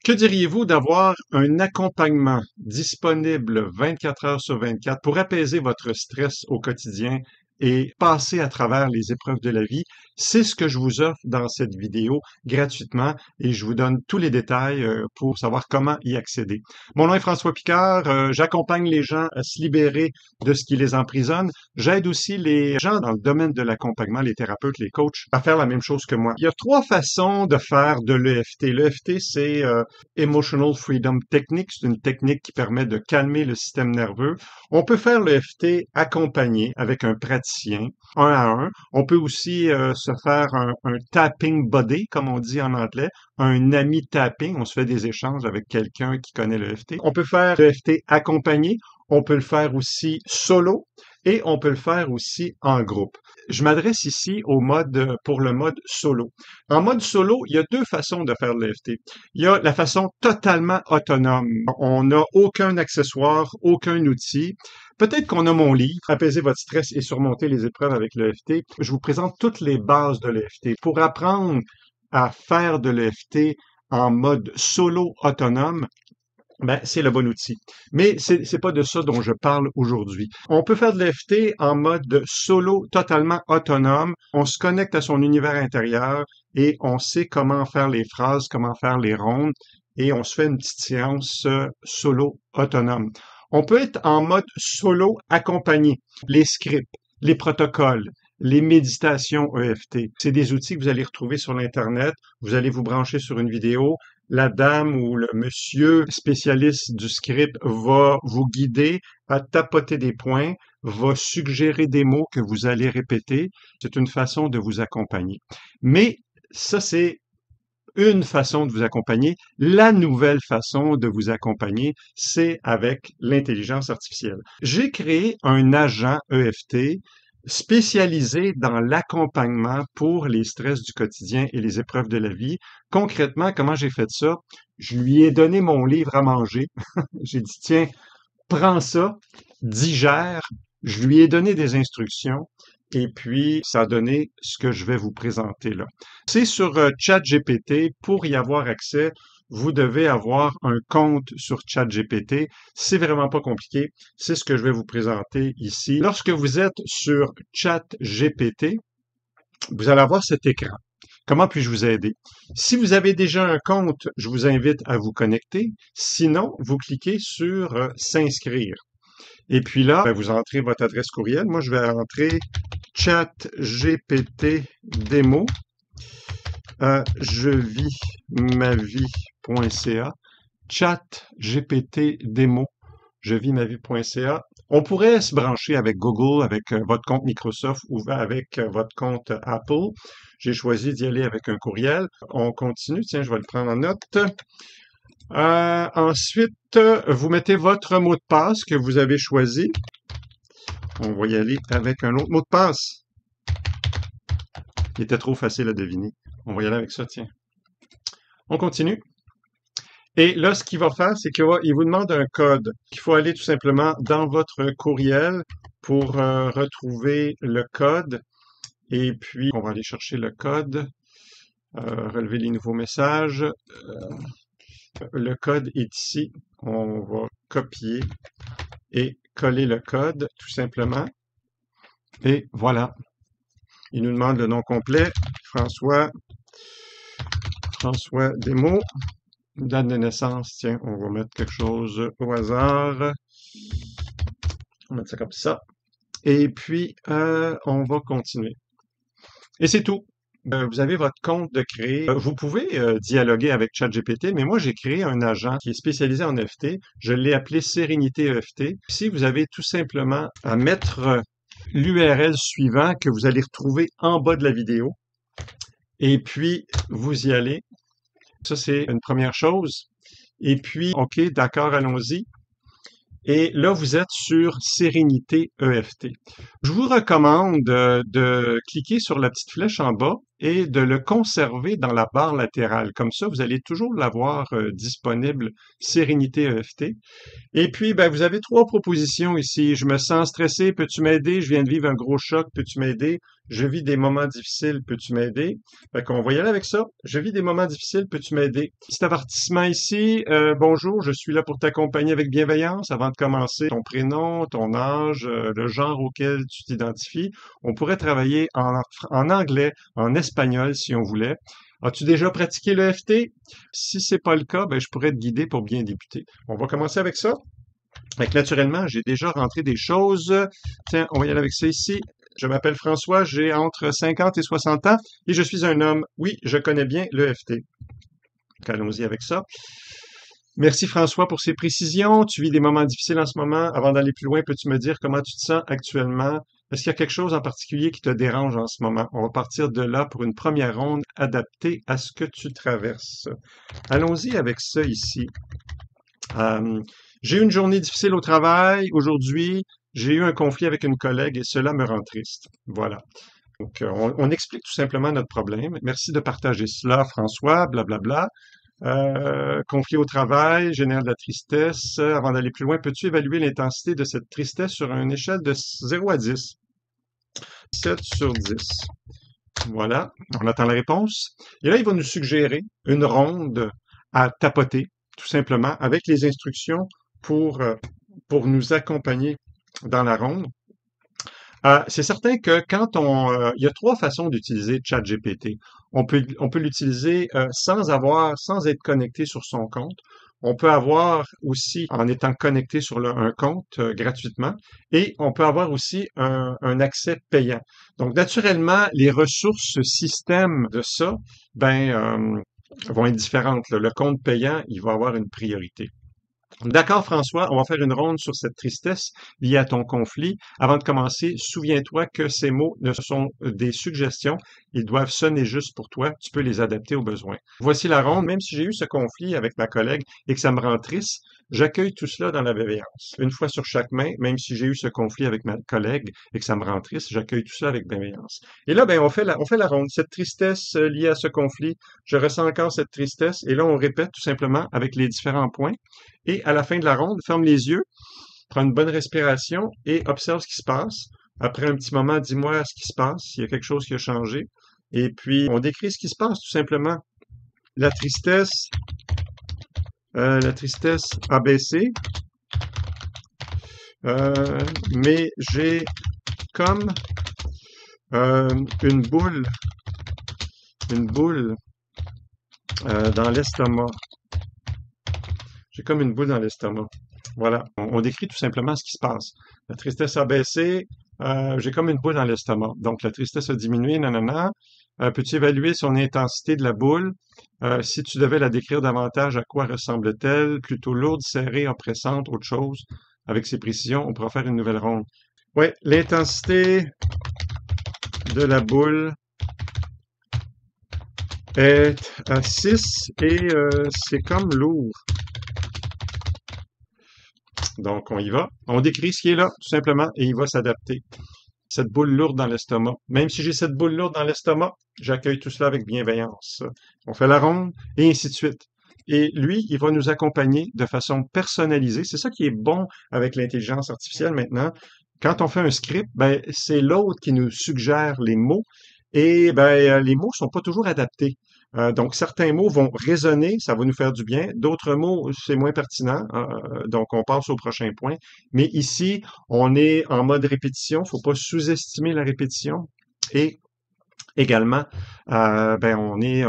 Que diriez-vous d'avoir un accompagnement disponible 24 heures sur 24 pour apaiser votre stress au quotidien et passer à travers les épreuves de la vie? C'est ce que je vous offre dans cette vidéo gratuitement et je vous donne tous les détails pour savoir comment y accéder. Mon nom est François Picard, j'accompagne les gens à se libérer de ce qui les emprisonne. J'aide aussi les gens dans le domaine de l'accompagnement, les thérapeutes, les coachs, à faire la même chose que moi. Il y a trois façons de faire de l'EFT. L'EFT, c'est Emotional Freedom Technique. C'est une technique qui permet de calmer le système nerveux. On peut faire l'EFT accompagné avec un praticien, un à un. On peut aussi se faire un tapping body, comme on dit en anglais, un ami tapping. On se fait des échanges avec quelqu'un qui connaît l'EFT. On peut faire l'EFT accompagné. On peut le faire aussi solo et on peut le faire aussi en groupe. Je m'adresse ici pour le mode solo. En mode solo, il y a deux façons de faire de l'EFT. Il y a la façon totalement autonome. On n'a aucun accessoire, aucun outil. Peut-être qu'on a mon livre, Apaiser votre stress et surmonter les épreuves avec l'EFT. Je vous présente toutes les bases de l'EFT. Pour apprendre à faire de l'EFT en mode solo autonome, c'est le bon outil. Mais c'est pas de ça dont je parle aujourd'hui. On peut faire de l'EFT en mode solo, totalement autonome. On se connecte à son univers intérieur et on sait comment faire les phrases, comment faire les rondes et on se fait une petite séance solo autonome. On peut être en mode solo accompagné. Les scripts, les protocoles, les méditations EFT. C'est des outils que vous allez retrouver sur l'Internet. Vous allez vous brancher sur une vidéo. La dame ou le monsieur spécialiste du script va vous guider à tapoter des points, va suggérer des mots que vous allez répéter. C'est une façon de vous accompagner. Mais ça, c'est une façon de vous accompagner. La nouvelle façon de vous accompagner, c'est avec l'intelligence artificielle. J'ai créé un agent EFT spécialisé dans l'accompagnement pour les stress du quotidien et les épreuves de la vie. Concrètement, comment j'ai fait ça? Je lui ai donné mon livre à manger. J'ai dit, tiens, prends ça, digère. Je lui ai donné des instructions et puis ça a donné ce que je vais vous présenter là. C'est sur ChatGPT. Pour y avoir accès, vous devez avoir un compte sur ChatGPT. C'est vraiment pas compliqué. C'est ce que je vais vous présenter ici. Lorsque vous êtes sur ChatGPT, vous allez avoir cet écran. Comment puis-je vous aider? Si vous avez déjà un compte, je vous invite à vous connecter. Sinon, vous cliquez sur s'inscrire. Et puis là, vous entrez votre adresse courriel. Moi, je vais entrer ChatGPT démo je vis ma vie.ca, ChatGPT démo, je vis ma vie.ca. On pourrait se brancher avec Google, avec votre compte Microsoft ou avec votre compte Apple. J'ai choisi d'y aller avec un courriel. On continue. Tiens, je vais le prendre en note. Ensuite, vous mettez votre mot de passe que vous avez choisi. On va y aller avec un autre mot de passe. Il était trop facile à deviner. On va y aller avec ça, tiens. On continue. Et là, ce qu'il va faire, c'est qu'il vous demande un code. Il faut aller tout simplement dans votre courriel pour retrouver le code. Et puis, on va aller chercher le code, relever les nouveaux messages. Le code est ici. On va copier et coller le code, tout simplement. Et voilà. Il nous demande le nom complet. François Desmaux. Date de naissance, tiens, on va mettre quelque chose au hasard. On va mettre ça comme ça. Et puis, on va continuer. Et c'est tout. Vous avez votre compte de créer. Vous pouvez dialoguer avec ChatGPT, mais moi, j'ai créé un agent qui est spécialisé en EFT. Je l'ai appelé Sérénité EFT. Ici, vous avez tout simplement à mettre l'URL suivant que vous allez retrouver en bas de la vidéo. Et puis, vous y allez. Ça, c'est une première chose. Et puis, OK, d'accord, allons-y. Et là, vous êtes sur Sérénité EFT. Je vous recommande de cliquer sur la petite flèche en bas et de le conserver dans la barre latérale. Comme ça, vous allez toujours l'avoir disponible, Sérénité EFT. Et puis, ben, vous avez trois propositions ici. Je me sens stressé, peux-tu m'aider? Je viens de vivre un gros choc, peux-tu m'aider? Je vis des moments difficiles, peux-tu m'aider? Fait qu'on va y aller avec ça. Je vis des moments difficiles, peux-tu m'aider? Petit avertissement ici. Bonjour, je suis là pour t'accompagner avec bienveillance. Avant de commencer, ton prénom, ton âge, le genre auquel tu t'identifies. On pourrait travailler en anglais, en espagnol si on voulait. As-tu déjà pratiqué l'EFT? Si c'est pas le cas, ben, je pourrais te guider pour bien débuter. On va commencer avec ça. Fait que naturellement, j'ai déjà rentré des choses. Tiens, on va y aller avec ça ici. Je m'appelle François, j'ai entre 50 et 60 ans et je suis un homme. Oui, je connais bien l'EFT. Allons-y avec ça. Merci François pour ces précisions. Tu vis des moments difficiles en ce moment. Avant d'aller plus loin, peux-tu me dire comment tu te sens actuellement? Est-ce qu'il y a quelque chose en particulier qui te dérange en ce moment? On va partir de là pour une première ronde adaptée à ce que tu traverses. Allons-y avec ça ici. Euh, j'ai eu une journée difficile au travail aujourd'hui. J'ai eu un conflit avec une collègue et cela me rend triste. Voilà. Donc, on explique tout simplement notre problème. Merci de partager cela, François, blablabla. Conflit au travail, génère de la tristesse. Avant d'aller plus loin, peux-tu évaluer l'intensité de cette tristesse sur une échelle de 0 à 10? 7 sur 10. Voilà, on attend la réponse. Et là, il va nous suggérer une ronde à tapoter, tout simplement, avec les instructions pour, euh, pour nous accompagner dans la ronde. C'est certain que il y a trois façons d'utiliser ChatGPT. On peut l'utiliser sans être connecté sur son compte. On peut avoir aussi en étant connecté sur un compte gratuitement et on peut avoir aussi un accès payant. Donc, naturellement, les ressources système de ça, vont être différentes, là. Le compte payant, il va avoir une priorité. D'accord, François, on va faire une ronde sur cette tristesse liée à ton conflit. Avant de commencer, souviens-toi que ces mots ne sont des suggestions. Ils doivent sonner juste pour toi. Tu peux les adapter aux besoins. Voici la ronde. Même si j'ai eu ce conflit avec ma collègue et que ça me rend triste, j'accueille tout cela dans la bienveillance. Une fois sur chaque main, même si j'ai eu ce conflit avec ma collègue et que ça me rend triste, j'accueille tout cela avec bienveillance. Et là, ben, on fait la ronde. Cette tristesse liée à ce conflit, je ressens encore cette tristesse. Et là, on répète tout simplement avec les différents points. Et à la fin de la ronde, ferme les yeux, prends une bonne respiration et observe ce qui se passe. Après un petit moment, dis-moi ce qui se passe, s'il y a quelque chose qui a changé. Et puis, on décrit ce qui se passe tout simplement. La tristesse, la tristesse a baissé, euh, mais j'ai comme euh, une boule, une boule dans l'estomac. J'ai comme une boule dans l'estomac. Voilà, on décrit tout simplement ce qui se passe. La tristesse a baissé, j'ai comme une boule dans l'estomac. Donc, la tristesse a diminué, nanana. Peux-tu évaluer son intensité de la boule? Si tu devais la décrire davantage, à quoi ressemble-t-elle? Plutôt lourde, serrée, oppressante, autre chose? Avec ces précisions, on pourra faire une nouvelle ronde. Oui, l'intensité de la boule est à 6 et c'est comme lourd. Donc, on y va. On décrit ce qui est là, tout simplement, et il va s'adapter. Cette boule lourde dans l'estomac. Même si j'ai cette boule lourde dans l'estomac, j'accueille tout cela avec bienveillance. On fait la ronde, et ainsi de suite. Et lui, il va nous accompagner de façon personnalisée. C'est ça qui est bon avec l'intelligence artificielle maintenant. Quand on fait un script, ben, c'est l'autre qui nous suggère les mots, et ben, les mots sont pas toujours adaptés. Donc, certains mots vont résonner, ça va nous faire du bien. D'autres mots, c'est moins pertinent. Donc, on passe au prochain point. Mais ici, on est en mode répétition. Faut pas sous-estimer la répétition. Et également, on est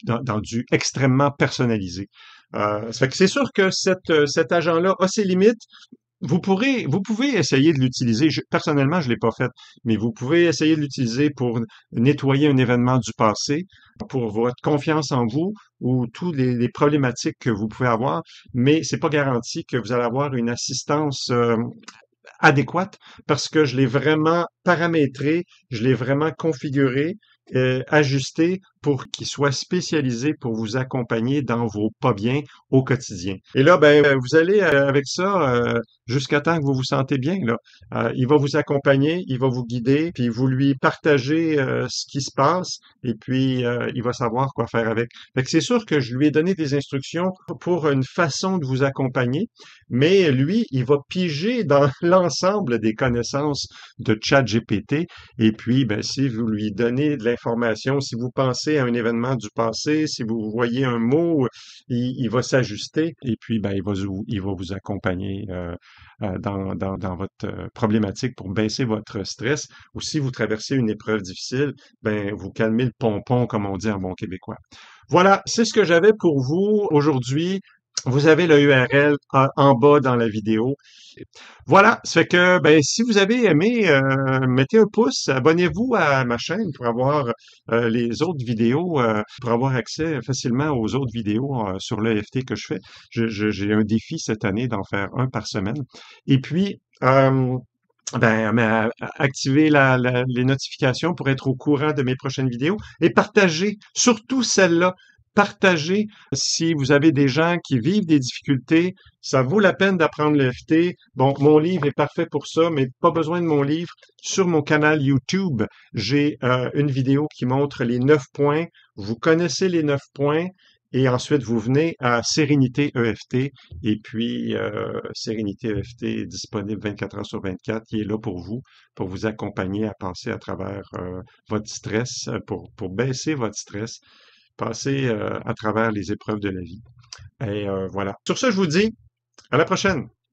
dans du extrêmement personnalisé. Ça fait que c'est sûr que cet agent-là a ses limites. Vous pouvez essayer de l'utiliser. Personnellement, je l'ai pas fait, mais vous pouvez essayer de l'utiliser pour nettoyer un événement du passé, pour votre confiance en vous ou toutes les problématiques que vous pouvez avoir, mais c'est pas garanti que vous allez avoir une assistance adéquate parce que je l'ai vraiment paramétré, je l'ai vraiment configuré, ajusté pour qu'il soit spécialisé pour vous accompagner dans vos pas bien au quotidien. Et là, ben, vous allez avec ça jusqu'à temps que vous vous sentez bien, là. Il va vous accompagner, il va vous guider, puis vous lui partagez ce qui se passe, et puis il va savoir quoi faire avec. Fait que c'est sûr que je lui ai donné des instructions pour une façon de vous accompagner, mais lui, il va piger dans l'ensemble des connaissances de ChatGPT. Et puis, ben, si vous lui donnez de l'information, si vous pensez à un événement du passé, si vous voyez un mot, il va s'ajuster et puis, ben, il va vous accompagner dans votre problématique pour baisser votre stress. Ou si vous traversez une épreuve difficile, ben, vous calmez le pompon, comme on dit en bon québécois. Voilà, c'est ce que j'avais pour vous aujourd'hui. Vous avez le URL en bas dans la vidéo. Voilà, ça fait que ben, si vous avez aimé, mettez un pouce, abonnez-vous à ma chaîne pour avoir les autres vidéos, pour avoir accès facilement aux autres vidéos sur l'EFT que je fais. J'ai un défi cette année d'en faire un par semaine. Et puis, activez les notifications pour être au courant de mes prochaines vidéos et partagez, surtout celle-là. Partagez si vous avez des gens qui vivent des difficultés. Ça vaut la peine d'apprendre l'EFT. Bon, mon livre est parfait pour ça, mais pas besoin de mon livre. Sur mon canal YouTube, j'ai une vidéo qui montre les 9 points. Vous connaissez les 9 points. Et ensuite, vous venez à Sérénité EFT. Et puis, Sérénité EFT est disponible 24 heures sur 24. Il est là pour vous accompagner à passer à travers votre stress, pour baisser votre stress, passer à travers les épreuves de la vie. Et voilà. Sur ce, je vous dis à la prochaine.